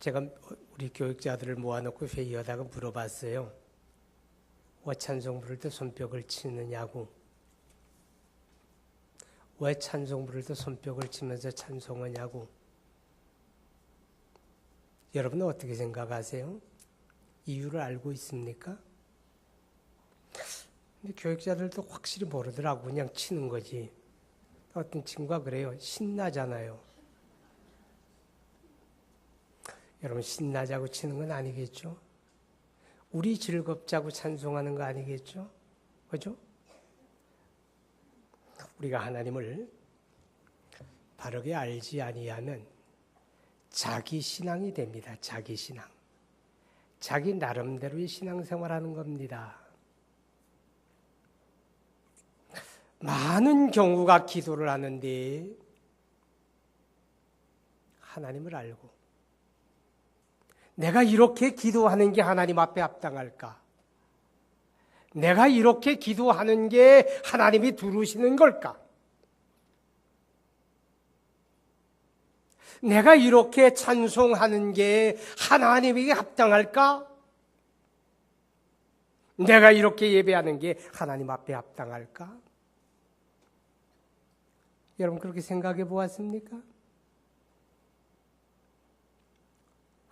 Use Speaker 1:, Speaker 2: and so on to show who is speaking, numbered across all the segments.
Speaker 1: 제가 우리 교육자들을 모아놓고 회의하다가 물어봤어요. 왜 찬송 부를 때 손뼉을 치느냐고. 왜 찬송 부를 때 손뼉을 치면서 찬송하냐고. 여러분은 어떻게 생각하세요? 이유를 알고 있습니까? 근데 교육자들도 확실히 모르더라고. 그냥 치는 거지. 어떤 친구가 그래요. 신나잖아요. 여러분, 신나자고 치는 건 아니겠죠? 우리 즐겁자고 찬송하는 거 아니겠죠? 그죠? 우리가 하나님을 바르게 알지 아니하면 자기 신앙이 됩니다. 자기 신앙. 자기 나름대로의 신앙생활하는 겁니다. 많은 경우가 기도를 하는데 하나님을 알고 내가 이렇게 기도하는 게 하나님 앞에 합당할까? 내가 이렇게 기도하는 게 하나님이 두루시는 걸까? 내가 이렇게 찬송하는 게 하나님에게 합당할까? 내가 이렇게 예배하는 게 하나님 앞에 합당할까? 여러분 그렇게 생각해 보았습니까?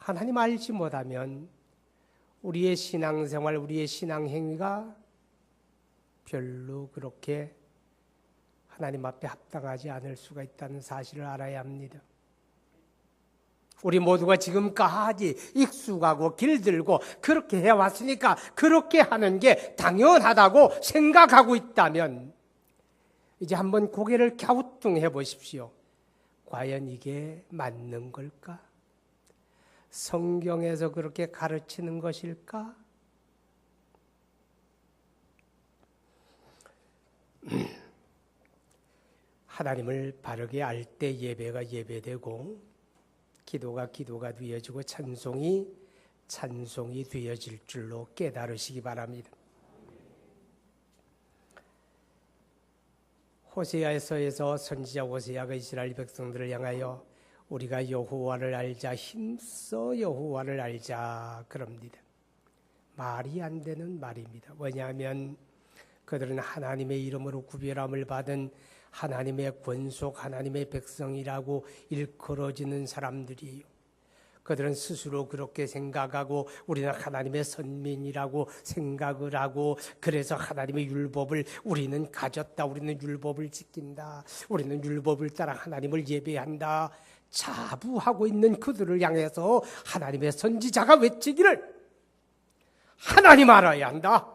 Speaker 1: 하나님 알지 못하면 우리의 신앙생활, 우리의 신앙행위가 별로 그렇게 하나님 앞에 합당하지 않을 수가 있다는 사실을 알아야 합니다. 우리 모두가 지금까지 익숙하고 길들고 그렇게 해왔으니까 그렇게 하는 게 당연하다고 생각하고 있다면 이제 한번 고개를 갸우뚱해 보십시오. 과연 이게 맞는 걸까? 성경에서 그렇게 가르치는 것일까? 하나님을 바르게 알 때 예배가 예배되고 기도가 기도가 되어지고 찬송이 되어질 줄로 깨달으시기 바랍니다. 호세아서에서 선지자 호세아가 이스라엘 백성들을 향하여 우리가 여호와를 알자, 힘써 여호와를 알자 그럽니다. 말이 안 되는 말입니다. 왜냐하면 그들은 하나님의 이름으로 구별함을 받은 하나님의 권속, 하나님의 백성이라고 일컬어지는 사람들이에요. 그들은 스스로 그렇게 생각하고 우리는 하나님의 선민이라고 생각을 하고 그래서 하나님의 율법을 우리는 가졌다. 우리는 율법을 지킨다. 우리는 율법을 따라 하나님을 예배한다. 자부하고 있는 그들을 향해서 하나님의 선지자가 외치기를 하나님 알아야 한다.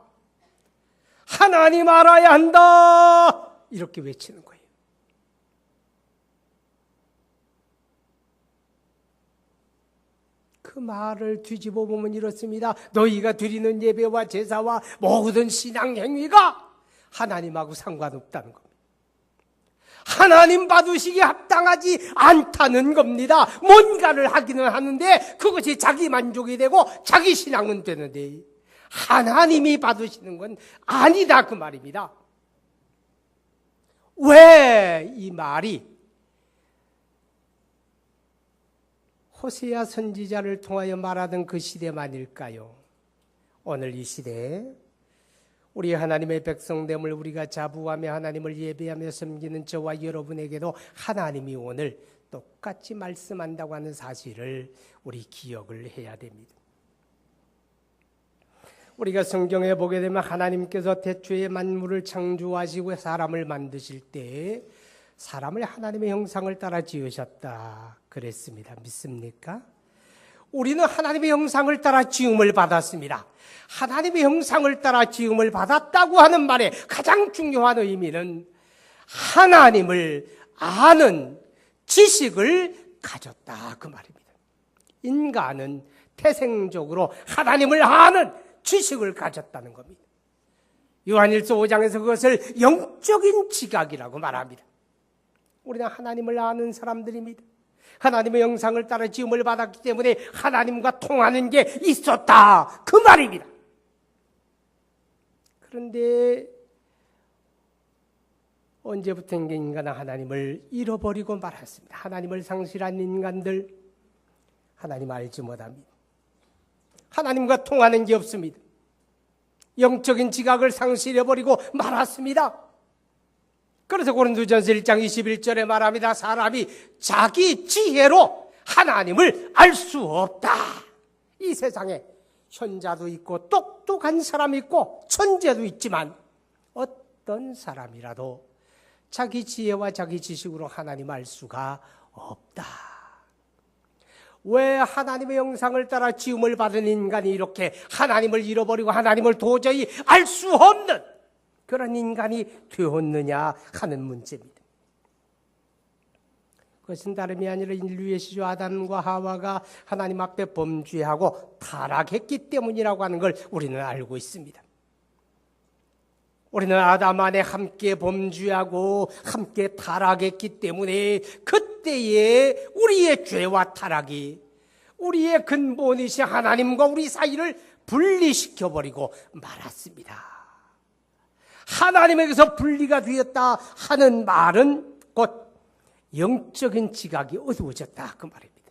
Speaker 1: 하나님 알아야 한다. 이렇게 외치는 거예요. 그 말을 뒤집어 보면 이렇습니다. 너희가 드리는 예배와 제사와 모든 신앙 행위가 하나님하고 상관없다는 겁니다. 하나님 받으시기에 합당하지 않다는 겁니다. 뭔가를 하기는 하는데 그것이 자기 만족이 되고 자기 신앙은 되는데 하나님이 받으시는 건 아니다 그 말입니다. 왜 이 말이 호세아 선지자를 통하여 말하던 그 시대만일까요? 오늘 이 시대에 우리 하나님의 백성됨을 우리가 자부하며 하나님을 예배하며 섬기는 저와 여러분에게도 하나님이 오늘 똑같이 말씀한다고 하는 사실을 우리 기억을 해야 됩니다. 우리가 성경에 보게 되면 하나님께서 태초에 만물을 창조하시고 사람을 만드실 때 사람을 하나님의 형상을 따라 지으셨다 그랬습니다. 믿습니까? 우리는 하나님의 형상을 따라 지음을 받았습니다. 하나님의 형상을 따라 지음을 받았다고 하는 말의 가장 중요한 의미는 하나님을 아는 지식을 가졌다 그 말입니다. 인간은 태생적으로 하나님을 아는 지식을 가졌다는 겁니다. 요한일서 5장에서 그것을 영적인 지각이라고 말합니다. 우리는 하나님을 아는 사람들입니다. 하나님의 형상을 따라 지음을 받았기 때문에 하나님과 통하는 게 있었다 그 말입니다. 그런데 언제부터인가 인간은 하나님을 잃어버리고 말았습니다. 하나님을 상실한 인간들, 하나님 알지 못합니다. 하나님과 통하는 게 없습니다. 영적인 지각을 상실해버리고 말았습니다. 그래서 고린도전서 1장 21절에 말합니다. 사람이 자기 지혜로 하나님을 알 수 없다. 이 세상에 현자도 있고 똑똑한 사람이 있고 천재도 있지만 어떤 사람이라도 자기 지혜와 자기 지식으로 하나님 알 수가 없다. 왜 하나님의 형상을 따라 지음을 받은 인간이 이렇게 하나님을 잃어버리고 하나님을 도저히 알 수 없는 그런 인간이 되었느냐 하는 문제입니다. 그것은 다름이 아니라 인류의 시조 아담과 하와가 하나님 앞에 범죄하고 타락했기 때문이라고 하는 걸 우리는 알고 있습니다. 우리는 아담 안에 함께 범죄하고 함께 타락했기 때문에 그때의 우리의 죄와 타락이 우리의 근본이신 하나님과 우리 사이를 분리시켜버리고 말았습니다. 하나님에게서 분리가 되었다 하는 말은 곧 영적인 지각이 어두워졌다 그 말입니다.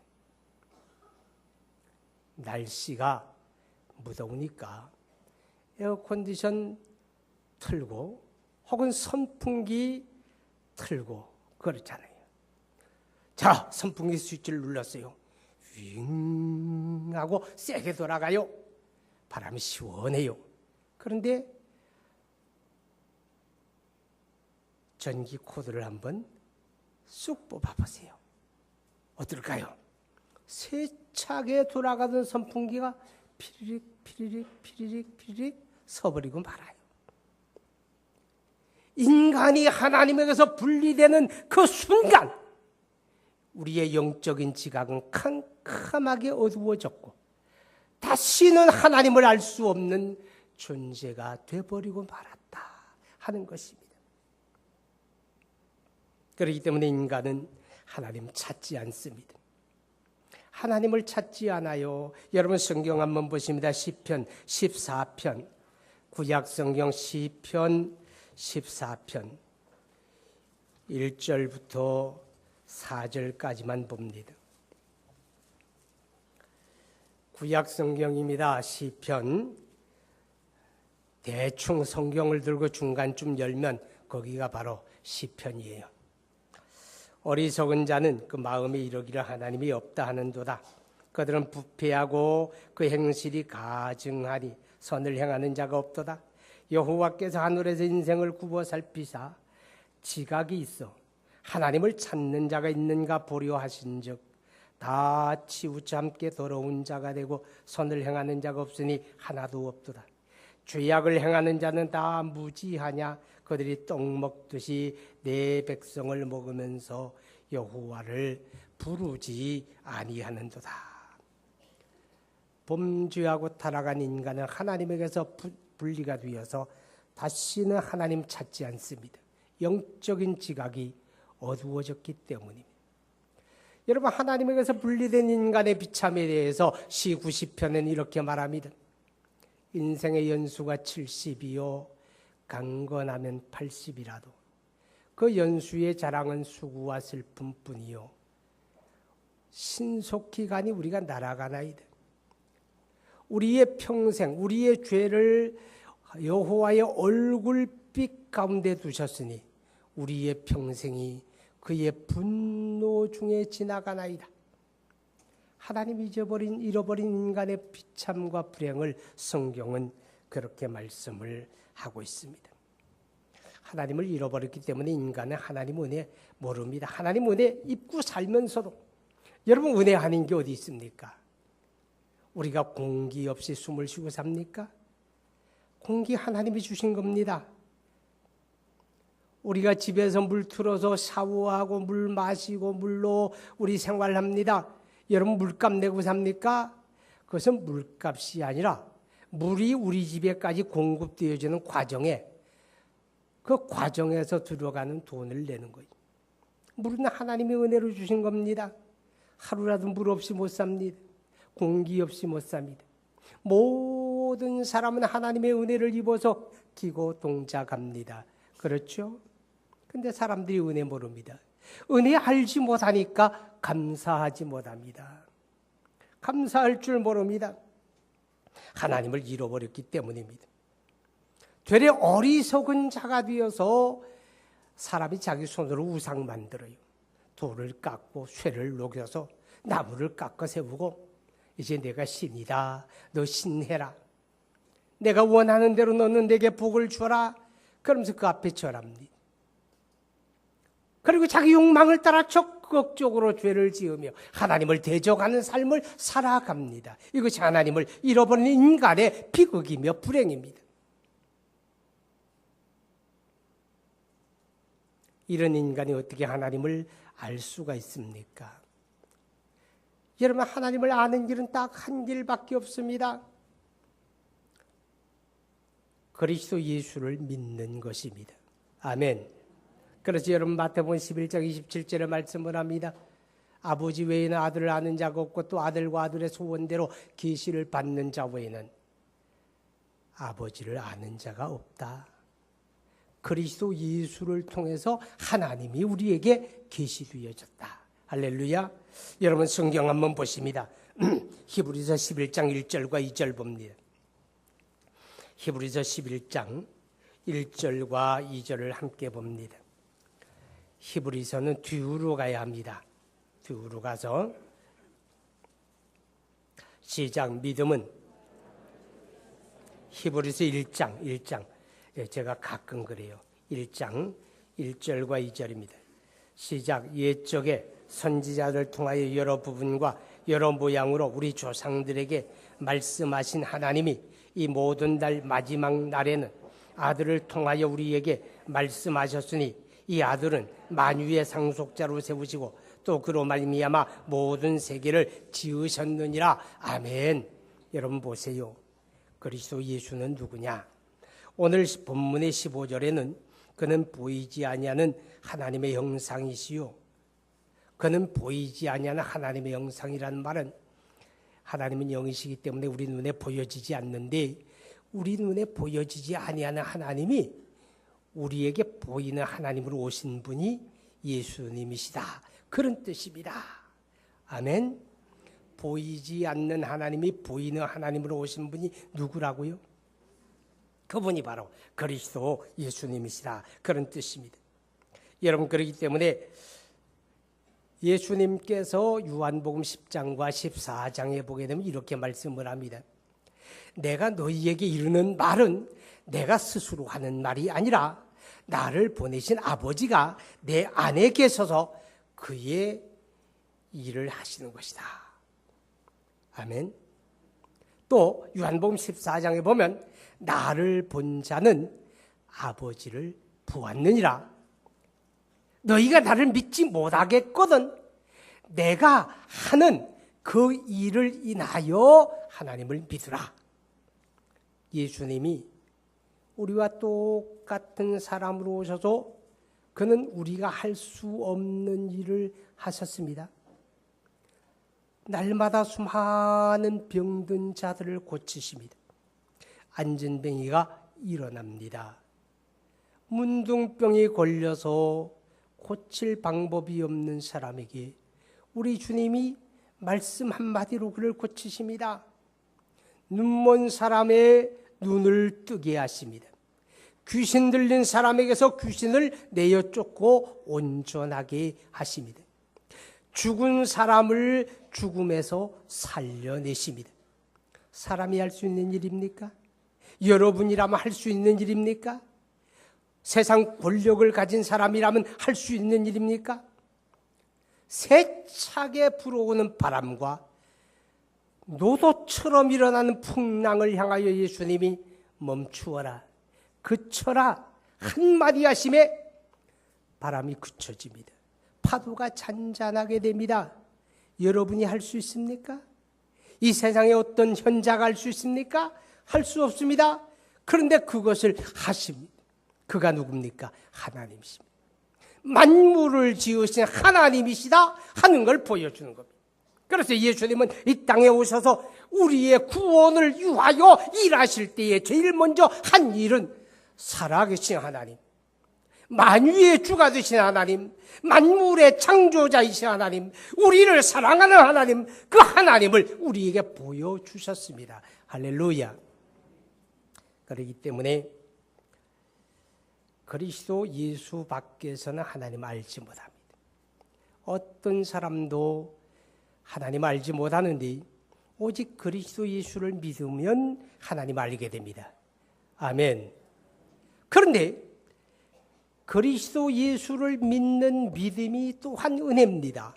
Speaker 1: 날씨가 무더우니까 에어컨디션 틀고 혹은 선풍기 틀고 그렇잖아요. 자, 선풍기 스위치를 눌렀어요. 윙 하고 세게 돌아가요. 바람이 시원해요. 그런데 전기 코드를 한번 쑥 뽑아보세요. 어떨까요? 세차게 돌아가던 선풍기가 피리릭 피리릭 피리릭 피리릭 서버리고 말아요. 인간이 하나님에게서 분리되는 그 순간 우리의 영적인 지각은 캄캄하게 어두워졌고 다시는 하나님을 알 수 없는 존재가 되어버리고 말았다 하는 것입니다. 그렇기 때문에 인간은 하나님 찾지 않습니다. 하나님을 찾지 않아요. 여러분 성경 한번 보십니다. 시편 14편 구약 성경 시편 14편 1절부터 4절까지만 봅니다. 구약 성경입니다. 시편 대충 성경을 들고 중간쯤 열면 거기가 바로 시편이에요. 어리석은 자는 그 마음에 이르기를 하나님이 없다 하는도다. 그들은 부패하고 그 행실이 가증하니 선을 행하는 자가 없도다. 여호와께서 하늘에서 인생을 굽어 살피사 지각이 있어 하나님을 찾는 자가 있는가 보려 하신즉 다 치우쳐 함께 더러운 자가 되고 선을 행하는 자가 없으니 하나도 없도다. 죄악을 행하는 자는 다 무지하냐. 그들이 떡 먹듯이 내 백성을 먹으면서 여호와를 부르지 아니하는도다. 범죄하고 타락한 인간은 하나님에게서 분리가 되어서 다시는 하나님 찾지 않습니다. 영적인 지각이 어두워졌기 때문입니다. 여러분 하나님에게서 분리된 인간의 비참에 대해서 시 90편은 이렇게 말합니다. 인생의 연수가 70이요 강건하면 80이라도 그 연수의 자랑은 수고와 슬픔뿐이요 신속히 가니 우리가 날아가나이다. 우리의 평생 우리의 죄를 여호와의 얼굴빛 가운데 두셨으니 우리의 평생이 그의 분노 중에 지나가나이다. 하나님 잃어버린 인간의 비참과 불행을 성경은 그렇게 말씀을 하고 있습니다. 하나님을 잃어버렸기 때문에 인간은 하나님 은혜 모릅니다. 하나님 은혜 입고 살면서도 여러분 은혜 아닌 게 어디 있습니까? 우리가 공기 없이 숨을 쉬고 삽니까? 공기 하나님이 주신 겁니다. 우리가 집에서 물 틀어서 샤워하고 물 마시고 물로 우리 생활합니다. 여러분 물값 내고 삽니까? 그것은 물값이 아니라 물이 우리 집에까지 공급되어지는 과정에 그 과정에서 들어가는 돈을 내는 거예요. 물은 하나님의 은혜로 주신 겁니다. 하루라도 물 없이 못 삽니다. 공기 없이 못 삽니다. 모든 사람은 하나님의 은혜를 입어서 기고 동작합니다. 그렇죠? 근데 사람들이 은혜 모릅니다. 은혜 알지 못하니까 감사하지 못합니다. 감사할 줄 모릅니다. 하나님을 잃어버렸기 때문입니다. 되레 어리석은 자가 되어서 사람이 자기 손으로 우상 만들어요. 돌을 깎고 쇠를 녹여서 나무를 깎아 세우고 이제 내가 신이다. 너 신해라. 내가 원하는 대로 너는 내게 복을 주라. 그러면서 그 앞에 절합니다. 그리고 자기 욕망을 따라 적극적으로 죄를 지으며 하나님을 대적하는 삶을 살아갑니다. 이것이 하나님을 잃어버린 인간의 비극이며 불행입니다. 이런 인간이 어떻게 하나님을 알 수가 있습니까? 여러분, 하나님을 아는 길은 딱 한 길밖에 없습니다. 그리스도 예수를 믿는 것입니다. 아멘. 그래서 여러분 마태복음 11장 27절에 말씀을 합니다. 아버지 외에는 아들을 아는 자가 없고 또 아들과 아들의 소원대로 계시를 받는 자 외에는 아버지를 아는 자가 없다. 그리스도 예수를 통해서 하나님이 우리에게 계시되어졌다. 할렐루야. 여러분 성경 한번 보십니다. 히브리서 11장 1절과 2절 봅니다. 히브리서 11장 1절과 2절을 함께 봅니다. 히브리서는 뒤로 가야 합니다. 뒤로 가서 시작. 믿음은 히브리서 1장 제가 가끔 그래요. 1장 1절과 2절입니다. 시작. 옛적에 선지자들 통하여 여러 부분과 여러 모양으로 우리 조상들에게 말씀하신 하나님이 이 모든 날 마지막 날에는 아들을 통하여 우리에게 말씀하셨으니 이 아들은 만유의 상속자로 세우시고 또 그로 말미암아 모든 세계를 지으셨느니라. 아멘. 여러분 보세요. 그리스도 예수는 누구냐? 오늘 본문의 15절에는 그는 보이지 아니하는 하나님의 형상이시요. 그는 보이지 아니하는 하나님의 형상이라는 말은 하나님은 영이시기 때문에 우리 눈에 보여지지 않는데 우리 눈에 보여지지 아니하는 하나님이 우리에게 보이는 하나님으로 오신 분이 예수님이시다. 그런 뜻입니다. 아멘. 보이지 않는 하나님이 보이는 하나님으로 오신 분이 누구라고요? 그분이 바로 그리스도 예수님이시다. 그런 뜻입니다. 여러분, 그렇기 때문에 예수님께서 요한복음 10장과 14장에 보게 되면 이렇게 말씀을 합니다. 내가 너희에게 이르는 말은 내가 스스로 하는 말이 아니라 나를 보내신 아버지가 내 안에 계셔서 그의 일을 하시는 것이다. 아멘. 또 요한복음 14장에 보면 나를 본 자는 아버지를 보았느니라. 너희가 나를 믿지 못하겠거든 내가 하는 그 일을 인하여 하나님을 믿으라. 예수님이 우리와 똑같은 사람으로 오셔서 그는 우리가 할 수 없는 일을 하셨습니다. 날마다 수많은 병든 자들을 고치십니다. 안진뱅이가 일어납니다. 문둥병이 걸려서 고칠 방법이 없는 사람에게 우리 주님이 말씀 한마디로 그를 고치십니다. 눈먼 사람의 눈을 뜨게 하십니다. 귀신 들린 사람에게서 귀신을 내어 쫓고 온전하게 하십니다. 죽은 사람을 죽음에서 살려내십니다. 사람이 할 수 있는 일입니까? 여러분이라면 할 수 있는 일입니까? 세상 권력을 가진 사람이라면 할 수 있는 일입니까? 세차게 불어오는 바람과 노도처럼 일어나는 풍랑을 향하여 예수님이 멈추어라, 그쳐라 한마디 하심에 바람이 그쳐집니다. 파도가 잔잔하게 됩니다. 여러분이 할 수 있습니까? 이 세상에 어떤 현자가 할 수 있습니까? 할 수 없습니다. 그런데 그것을 하십니다. 그가 누굽니까? 하나님이십니다. 만물을 지으신 하나님이시다 하는 걸 보여주는 겁니다. 그래서 예수님은 이 땅에 오셔서 우리의 구원을 위하여 일하실 때에 제일 먼저 한 일은 살아계신 하나님, 만유의 주가 되신 하나님, 만물의 창조자이신 하나님, 우리를 사랑하는 하나님, 그 하나님을 우리에게 보여주셨습니다. 할렐루야. 그렇기 때문에 그리스도 예수 밖에서는 하나님 알지 못합니다. 어떤 사람도 하나님 알지 못하는데 오직 그리스도 예수를 믿으면 하나님 알게 됩니다. 아멘. 그런데 그리스도 예수를 믿는 믿음이 또한 은혜입니다.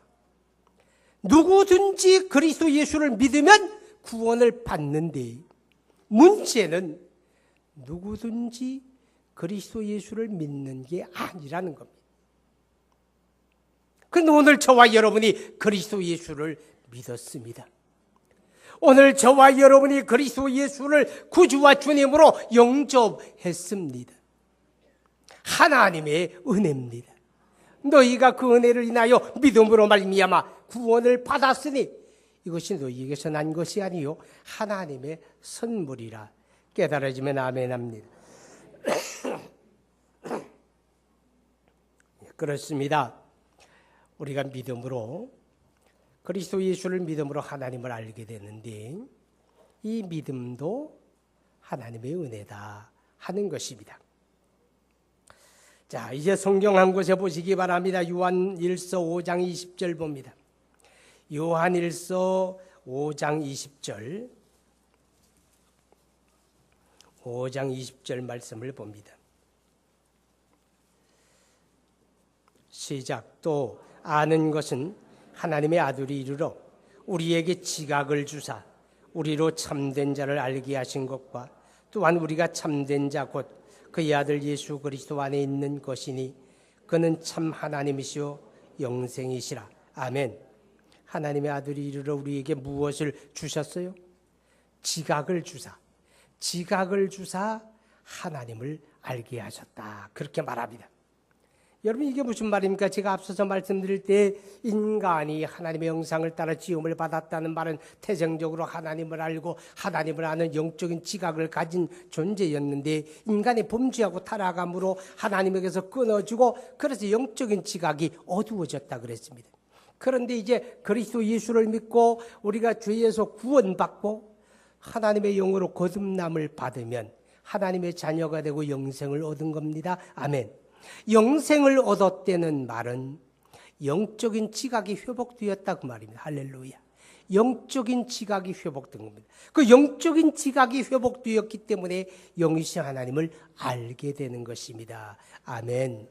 Speaker 1: 누구든지 그리스도 예수를 믿으면 구원을 받는데 문제는 누구든지 그리스도 예수를 믿는 게 아니라는 겁니다. 그런데 오늘 저와 여러분이 그리스도 예수를 믿었습니다. 오늘 저와 여러분이 그리스도 예수를 구주와 주님으로 영접했습니다. 하나님의 은혜입니다. 너희가 그 은혜를 인하여 믿음으로 말미암아 구원을 받았으니 이것이 너희에게서 난 것이 아니요 하나님의 선물이라 깨달아지면 아멘합니다. 그렇습니다. 우리가 믿음으로 그리스도 예수를 믿음으로 하나님을 알게 되는데 이 믿음도 하나님의 은혜다 하는 것입니다. 자, 이제 성경 한 곳에 보시기 바랍니다. 요한일서 5장 20절 봅니다. 요한일서 5장 20절 5장 20절 말씀을 봅니다. 시작. 또 아는 것은 하나님의 아들이 이르러 우리에게 지각을 주사 우리로 참된 자를 알게 하신 것과 또한 우리가 참된 자 곧 그의 아들 예수 그리스도 안에 있는 것이니 그는 참 하나님이시요 영생이시라. 아멘. 하나님의 아들이 이르러 우리에게 무엇을 주셨어요? 지각을 주사 하나님을 알게 하셨다. 그렇게 말합니다. 여러분 이게 무슨 말입니까? 제가 앞서서 말씀드릴 때 인간이 하나님의 형상을 따라 지음을 받았다는 말은 태생적으로 하나님을 알고 하나님을 아는 영적인 지각을 가진 존재였는데 인간이 범죄하고 타락함으로 하나님에게서 끊어지고 그래서 영적인 지각이 어두워졌다 그랬습니다. 그런데 이제 그리스도 예수를 믿고 우리가 죄에서 구원받고 하나님의 영으로 거듭남을 받으면 하나님의 자녀가 되고 영생을 얻은 겁니다. 아멘. 영생을 얻었다는 말은 영적인 지각이 회복되었다 그 말입니다. 할렐루야. 영적인 지각이 회복된 겁니다. 그 영적인 지각이 회복되었기 때문에 영이신 하나님을 알게 되는 것입니다. 아멘.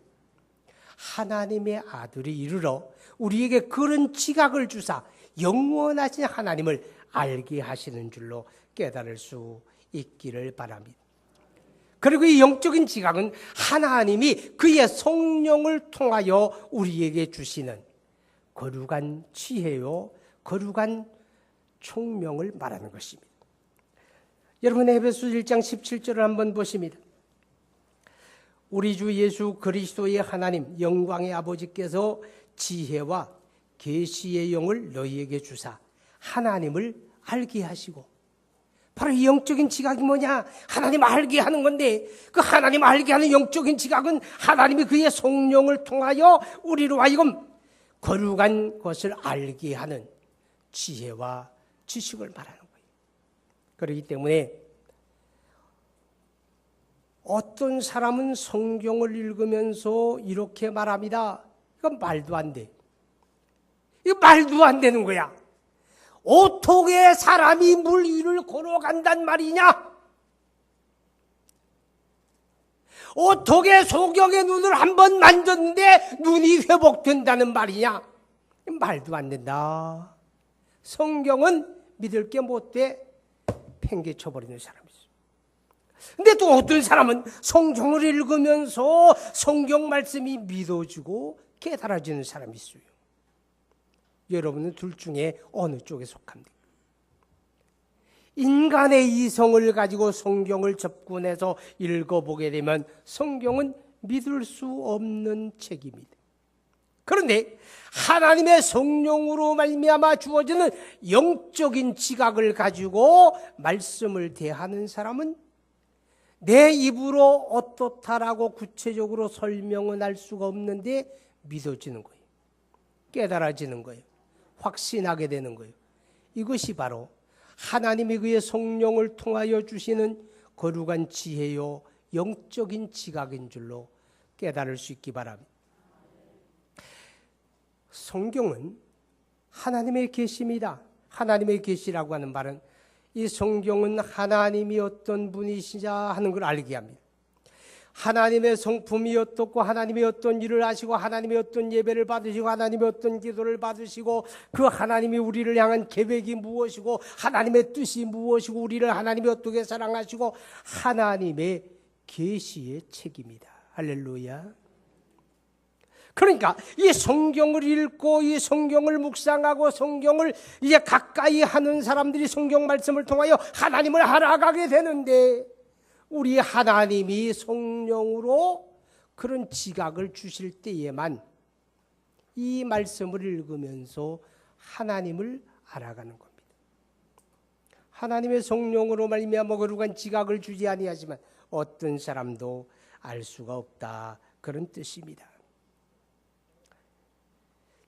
Speaker 1: 하나님의 아들이 이르러 우리에게 그런 지각을 주사 영원하신 하나님을 알게 하시는 줄로 깨달을 수 있기를 바랍니다. 그리고 이 영적인 지각은 하나님이 그의 성령을 통하여 우리에게 주시는 거룩한 지혜요 거룩한 총명을 말하는 것입니다. 여러분 에베소 1장 17절을 한번 보십니다. 우리 주 예수 그리스도의 하나님 영광의 아버지께서 지혜와 계시의 영을 너희에게 주사 하나님을 알게 하시고 바로 이 영적인 지각이 뭐냐? 하나님 알게 하는 건데 그 하나님 알게 하는 영적인 지각은 하나님이 그의 성령을 통하여 우리로 하여금 거룩한 것을 알게 하는 지혜와 지식을 말하는 거예요. 그렇기 때문에 어떤 사람은 성경을 읽으면서 이렇게 말합니다. 이건 말도 안 돼. 이거 말도 안 되는 거야. 어떻게 사람이 물 위를 걸어간단 말이냐? 어떻게 소경의 눈을 한번 만졌는데 눈이 회복된다는 말이냐? 말도 안 된다. 성경은 믿을 게 못돼 팽개쳐버리는 사람이 있어요. 근데 또 어떤 사람은 성경을 읽으면서 성경 말씀이 믿어지고 깨달아지는 사람이 있어요. 여러분은 둘 중에 어느 쪽에 속합니까? 인간의 이성을 가지고 성경을 접근해서 읽어보게 되면 성경은 믿을 수 없는 책입니다. 그런데 하나님의 성령으로 말미암아 주어지는 영적인 지각을 가지고 말씀을 대하는 사람은 내 입으로 어떻다라고 구체적으로 설명은 할 수가 없는데 믿어지는 거예요. 깨달아지는 거예요. 확신하게 되는 거예요. 이것이 바로 하나님이 그의 성령을 통하여 주시는 거룩한 지혜요 영적인 지각인 줄로 깨달을 수 있기 바랍니다. 성경은 하나님의 계시입니다. 하나님의 계시라고 하는 말은 이 성경은 하나님이 어떤 분이시냐 하는 걸 알게 합니다. 하나님의 성품이 어떻고 하나님이 어떤 일을 하시고 하나님이 어떤 예배를 받으시고 하나님이 어떤 기도를 받으시고 그 하나님이 우리를 향한 계획이 무엇이고 하나님의 뜻이 무엇이고 우리를 하나님이 어떻게 사랑하시고 하나님의 계시의 책입니다. 할렐루야. 그러니까 이 성경을 읽고 이 성경을 묵상하고 성경을 이제 가까이 하는 사람들이 성경 말씀을 통하여 하나님을 알아가게 되는데 우리 하나님이 성령으로 그런 지각을 주실 때에만 이 말씀을 읽으면서 하나님을 알아가는 겁니다. 하나님의 성령으로 말미암아 거룩한 지각을 주지 아니하지만 어떤 사람도 알 수가 없다, 그런 뜻입니다.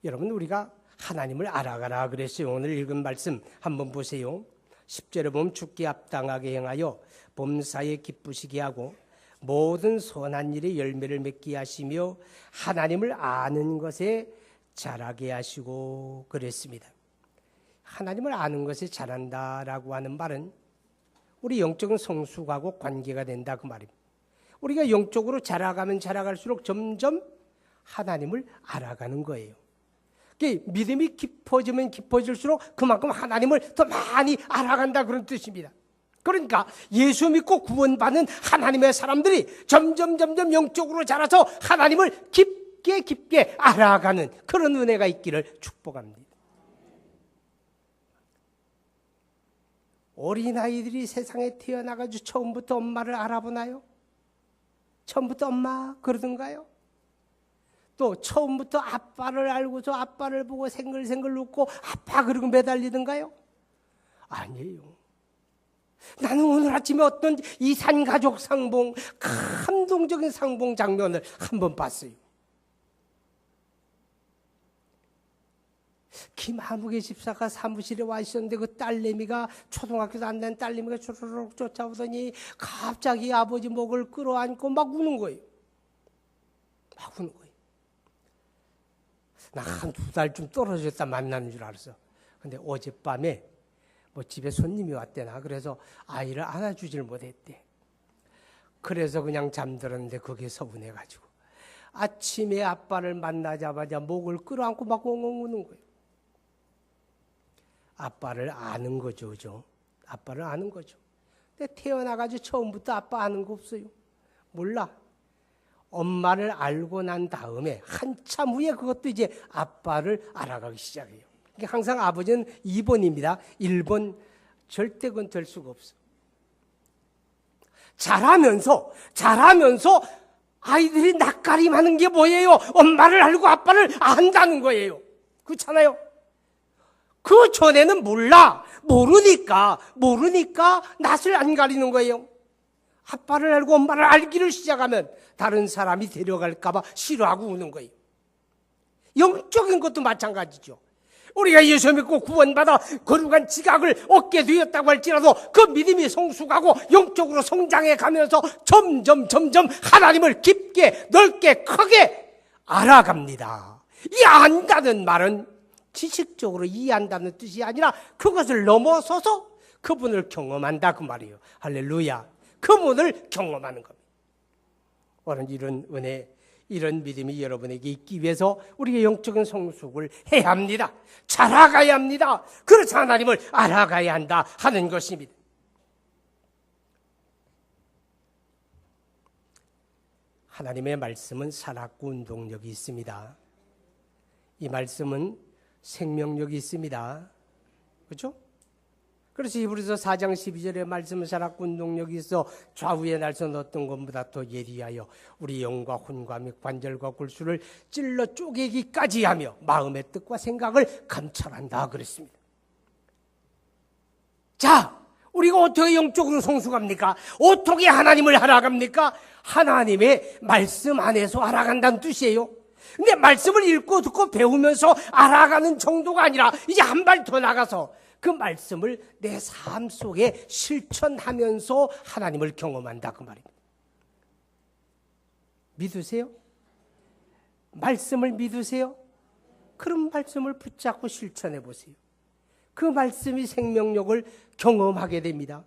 Speaker 1: 여러분, 우리가 하나님을 알아가라 그랬어요. 오늘 읽은 말씀 한번 보세요. 10절에 보면 주께 합당하게 행하여 범사에 기쁘시게 하고 모든 선한 일에 열매를 맺게 하시며 하나님을 아는 것에 자라게 하시고 그랬습니다. 하나님을 아는 것에 자란다라고 하는 말은 우리 영적인 성숙하고 관계가 된다 그 말입니다. 우리가 영적으로 자라가면 자라갈수록 점점 하나님을 알아가는 거예요. 믿음이 깊어지면 깊어질수록 그만큼 하나님을 더 많이 알아간다 그런 뜻입니다. 그러니까 예수 믿고 구원받는 하나님의 사람들이 점점 영적으로 자라서 하나님을 깊게 알아가는 그런 은혜가 있기를 축복합니다. 어린아이들이 세상에 태어나가지고 처음부터 엄마를 알아보나요? 처음부터 엄마 그러던가요? 또 처음부터 아빠를 알고서 아빠를 보고 생글생글 웃고 아빠 그러고 매달리던가요? 아니에요. 나는 오늘 아침에 어떤 이산가족 상봉, 감동적인 상봉 장면을 한번 봤어요. 김하무개 집사가 사무실에 와 있었는데 그 딸내미가 초등학교도 안 된 딸내미가 초로록 쫓아오더니 갑자기 아버지 목을 끌어안고 막 우는 거예요. 막 우는 거예요. 나 한 2달쯤 떨어졌다 만나는 줄 알았어. 근데 어젯밤에 뭐 집에 손님이 왔대나 그래서 아이를 안아주질 못했대. 그래서 그냥 잠들었는데 그게 서운해가지고 아침에 아빠를 만나자마자 목을 끌어안고 막 엉엉 우는 거예요. 아빠를 아는 거죠, 그죠? 아빠를 아는 거죠. 근데 태어나가지고 처음부터 아빠 아는 거 없어요. 몰라. 엄마를 알고 난 다음에 한참 후에 그것도 이제 아빠를 알아가기 시작해요. 그러니까 항상 아버지는 2번입니다. 1번 절대 그건 될 수가 없어. 자라면서 아이들이 낯가림하는 게 뭐예요? 엄마를 알고 아빠를 안다는 거예요. 그렇잖아요. 그 전에는 모르니까 낯을 안 가리는 거예요. 아빠를 알고 엄마를 알기를 시작하면 다른 사람이 데려갈까 봐 싫어하고 우는 거예요. 영적인 것도 마찬가지죠. 우리가 예수 믿고 구원받아 거룩한 지각을 얻게 되었다고 할지라도 그 믿음이 성숙하고 영적으로 성장해 가면서 점점 하나님을 깊게 넓게 크게 알아갑니다. 이 안다는 말은 지식적으로 이해한다는 뜻이 아니라 그것을 넘어서서 그분을 경험한다 그 말이에요. 할렐루야. 그분을 경험하는 겁니다. 오늘 이런 은혜, 이런 믿음이 여러분에게 있기 위해서 우리가 영적인 성숙을 해야 합니다. 자라가야 합니다. 그래서 하나님을 알아가야 한다 하는 것입니다. 하나님의 말씀은 살았고 운동력이 있습니다. 이 말씀은 생명력이 있습니다. 그렇죠? 그래서 히브리서 4장 12절의 말씀은 살았고 운동력이 있어 좌우의 날선 어떤 것보다 더 예리하여 우리 영과 혼과 및 관절과 골수를 찔러 쪼개기까지 하며 마음의 뜻과 생각을 감찰한다 그랬습니다. 자, 우리가 어떻게 영적으로 성숙합니까? 어떻게 하나님을 알아갑니까? 하나님의 말씀 안에서 알아간다는 뜻이에요. 근데 말씀을 읽고 듣고 배우면서 알아가는 정도가 아니라 이제 한 발 더 나가서 그 말씀을 내 삶 속에 실천하면서 하나님을 경험한다 그 말입니다. 믿으세요? 말씀을 믿으세요? 그런 말씀을 붙잡고 실천해 보세요. 그 말씀이 생명력을 경험하게 됩니다.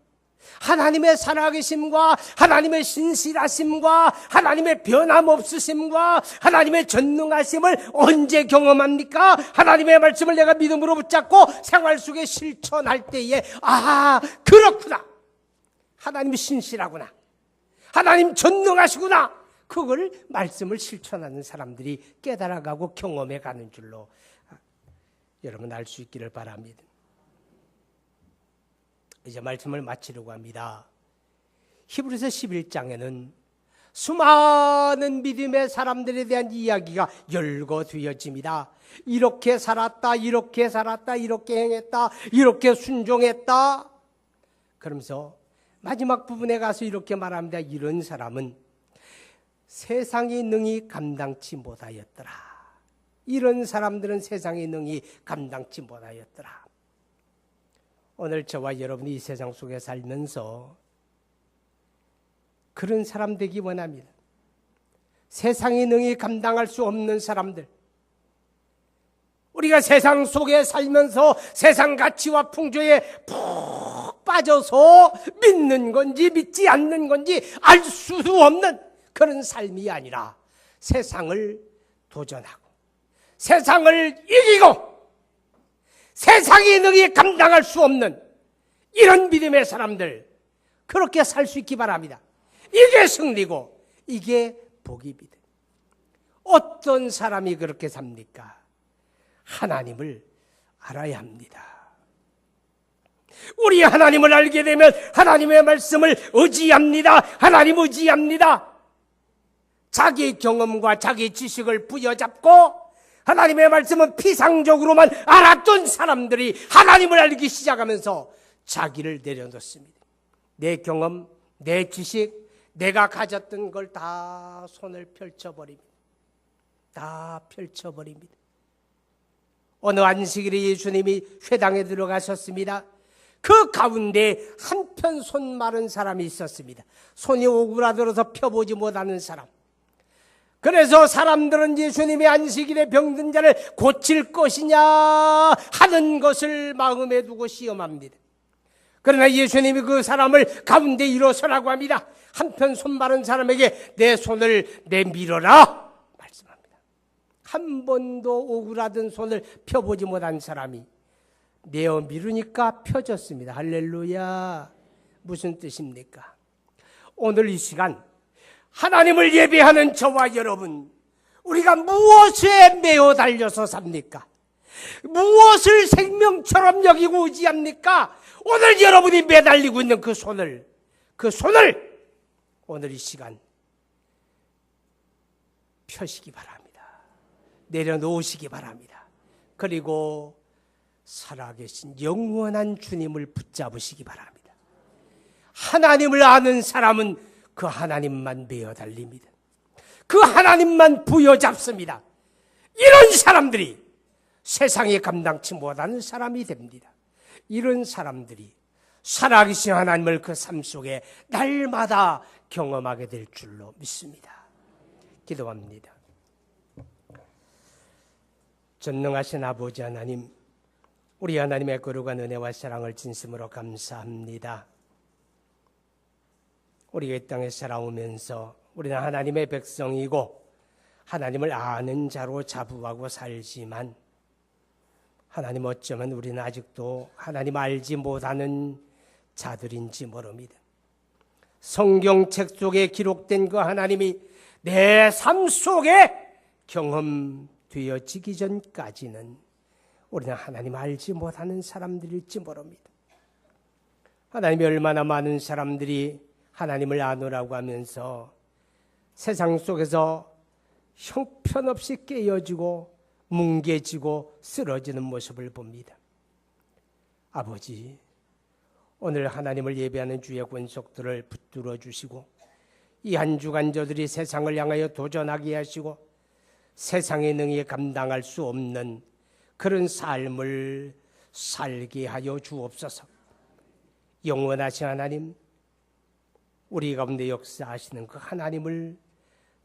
Speaker 1: 하나님의 살아계심과 하나님의 신실하심과 하나님의 변함없으심과 하나님의 전능하심을 언제 경험합니까? 하나님의 말씀을 내가 믿음으로 붙잡고 생활 속에 실천할 때에 그렇구나. 하나님 신실하구나. 하나님 전능하시구나. 그걸 말씀을 실천하는 사람들이 깨달아가고 경험해가는 줄로 여러분 알 수 있기를 바랍니다. 이제 말씀을 마치려고 합니다. 히브리서 11장에는 수많은 믿음의 사람들에 대한 이야기가 열거되어집니다. 이렇게 살았다, 이렇게 살았다, 이렇게 행했다, 이렇게 순종했다. 그러면서 마지막 부분에 가서 이렇게 말합니다. 이런 사람은 세상이 능히 감당치 못하였더라. 이런 사람들은 세상이 능히 감당치 못하였더라. 오늘 저와 여러분이 이 세상 속에 살면서 그런 사람 되기 원합니다. 세상이 능히 감당할 수 없는 사람들. 우리가 세상 속에 살면서 세상 가치와 풍조에 푹 빠져서 믿는 건지 믿지 않는 건지 알 수도 없는 그런 삶이 아니라 세상을 도전하고 세상을 이기고 세상이 능히 감당할 수 없는 이런 믿음의 사람들, 그렇게 살 수 있기 바랍니다. 이게 승리고 이게 복입니다. 어떤 사람이 그렇게 삽니까? 하나님을 알아야 합니다. 우리 하나님을 알게 되면 하나님의 말씀을 의지합니다. 하나님 의지합니다. 자기 경험과 자기 지식을 부여잡고 하나님의 말씀은 피상적으로만 알았던 사람들이 하나님을 알기 시작하면서 자기를 내려놓습니다. 내 경험, 내 지식, 내가 가졌던 걸 다 손을 펼쳐버립니다. 다 펼쳐버립니다. 어느 안식일에 예수님이 회당에 들어가셨습니다. 그 가운데 한편 손 마른 사람이 있었습니다. 손이 오그라들어서 펴보지 못하는 사람. 그래서 사람들은 예수님의 안식일에 병든 자를 고칠 것이냐 하는 것을 마음에 두고 시험합니다. 그러나 예수님이 그 사람을 가운데 일어서라고 합니다. 한편 손 마른 사람에게 내 손을 내밀어라 말씀합니다. 한 번도 오그라든 손을 펴보지 못한 사람이 내어 미루니까 펴졌습니다. 할렐루야. 무슨 뜻입니까? 오늘 이 시간 하나님을 예배하는 저와 여러분, 우리가 무엇에 매어 달려서 삽니까? 무엇을 생명처럼 여기고 의지합니까? 오늘 여러분이 매달리고 있는 그 손을 오늘 이 시간 펴시기 바랍니다. 내려놓으시기 바랍니다. 그리고 살아계신 영원한 주님을 붙잡으시기 바랍니다. 하나님을 아는 사람은 그 하나님만 매어 달립니다. 그 하나님만 부여잡습니다. 이런 사람들이 세상에 감당치 못하는 사람이 됩니다. 이런 사람들이 살아계신 하나님을 그 삶 속에 날마다 경험하게 될 줄로 믿습니다. 기도합니다. 전능하신 아버지 하나님, 우리 하나님의 거룩한 은혜와 사랑을 진심으로 감사합니다. 우리가 이 땅에 살아오면서 우리는 하나님의 백성이고 하나님을 아는 자로 자부하고 살지만 하나님 어쩌면 우리는 아직도 하나님 알지 못하는 자들인지 모릅니다. 성경책 속에 기록된 그 하나님이 내 삶 속에 경험되어지기 전까지는 우리는 하나님 알지 못하는 사람들일지 모릅니다. 하나님이 얼마나 많은 사람들이 하나님을 아노라고 하면서 세상 속에서 형편없이 깨어지고 뭉개지고 쓰러지는 모습을 봅니다. 아버지, 오늘 하나님을 예배하는 주의 권속들을 붙들어 주시고 이 한 주간 저들이 세상을 향하여 도전하게 하시고 세상의 능히 감당할 수 없는 그런 삶을 살게 하여 주옵소서. 영원하신 하나님, 우리 가운데 역사하시는 그 하나님을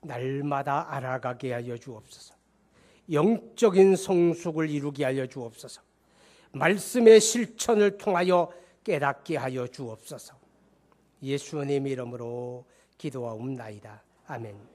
Speaker 1: 날마다 알아가게 하여 주옵소서. 영적인 성숙을 이루게 하여 주옵소서. 말씀의 실천을 통하여 깨닫게 하여 주옵소서. 예수님 이름으로 기도하옵나이다. 아멘.